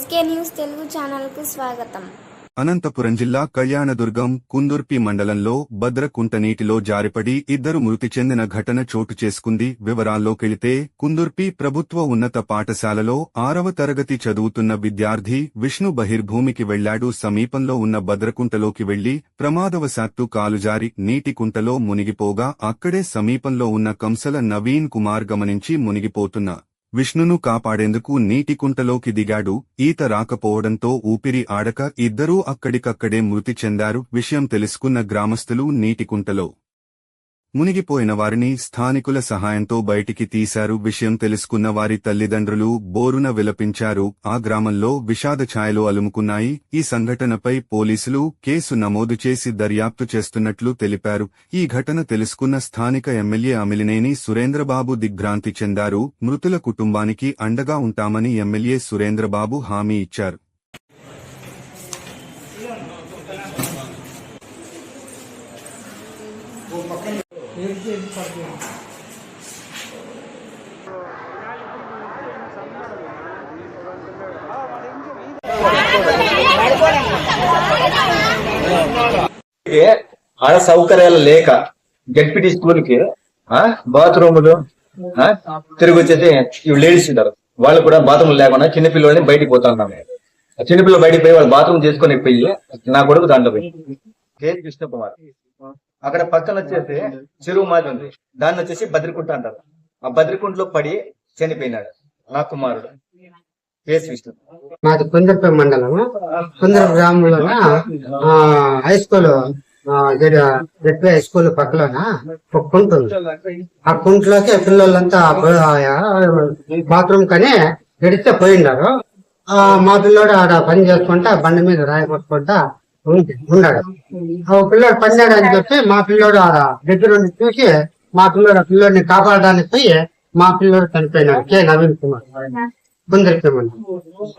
SK news Telugu ఛానల్కు స్వాగతం. అనంతపురం జిల్లా కళ్యాణదుర్గం కుందుర్పి మండలంలో భద్రకుంట నీటిలో జారిపడి ఇద్దరు మృతి చెందిన ఘటన చోటు చేసుకుంది. వివరాల్లోకెళితే కుందుర్పి ప్రభుత్వ ఉన్నత పాఠశాలలో 6వ తరగతి చదువుతున్న విద్యార్థి విష్ణు బహిర్భూమికి వెళ్లాడు. సమీపంలో ఉన్న భద్రకుంటలోకి వెళ్లి ప్రమాదవశాత్తు కాలుజారి నీటి కుంటలో మునిగిపోగా అక్కడే సమీపంలో ఉన్న కంసల నవీన్ కుమార్ గమనించి మునిగిపోతున్న విష్ణును కాపాడేందుకు నీటి కుంటలోకి దిగాడు. ఈత రాకపోవడంతో ఊపిరి ఆడక ఇద్దరూ అక్కడికక్కడే మృతి చెందారు. విషయం తెలుసుకున్న గ్రామస్తులు నీటి కుంటలో మునిగిపోయిన వారిని స్థానికుల సహాయంతో బయటికి తీశారు. విషయం తెలుసుకున్న వారి తల్లిదండ్రులు బోరున విలపించారు. ఆ గ్రామంలో విషాద ఛాయలు అలుముకున్నాయి. ఈ సంఘటనపై పోలీసులు కేసు నమోదు చేసి దర్యాప్తు చేస్తున్నట్లు తెలిపారు. ఈ ఘటన తెలుసుకున్న స్థానిక ఎమ్మెల్యే అమిలినేని సురేంద్రబాబు దిగ్భ్రాంతి చెందారు. మృతుల కుటుంబానికి అండగా ఉంటామని ఎమ్మెల్యే సురేంద్రబాబు హామీ ఇచ్చారు. ఆడ సౌకర్యాలు లేక జడ్పీటీ స్కూల్ కి బాత్రూములు తిరిగి వచ్చేసి ఇవి లేడీస్ ఉంటారు, వాళ్ళు కూడా బాత్రూమ్ లేకుండా చిన్న పిల్లల్ని బయటికి పోతా ఉన్నాము. చిన్న పిల్లలు బయటికి పోయి వాళ్ళు బాత్రూమ్ చేసుకుని పోయి నా కొడుకు దాంట్లో పోయి కే కృష్ణకుమార్ అక్కడ పక్కన వచ్చేసి చెరువు మాది ఉంది, దాన్ని వచ్చేసి బద్రికుంట అంటారు. ఆ బద్రికుంటలో పడి చనిపోయినాడు నా కుమారుడు కేసు విష్ణు. మాది కుందర్పి మండలం కుందర గ్రామంలో high school ZP high school పక్కలోన ఒక కుంట ఉంది. ఆ కుంటలోకి పిల్లలంతా బాత్రూమ్ కని ఎడితే పోయినారు. మా పిల్లోడు ఆడ పని చేసుకుంటా బండి మీద రాయి కొట్టుకుంటా ఉన్నాడు. ఆ పిల్లోడు పన్నాడు అని చెప్పి మా పిల్లోడు ఆడ దగ్గర ఉండి చూసి మా పిల్లోడిని కాపాడడానికి పోయి మా పిల్లోడు చనిపోయినాడు. కే నవీన్ కుమార్ కుందర్పి మండలం.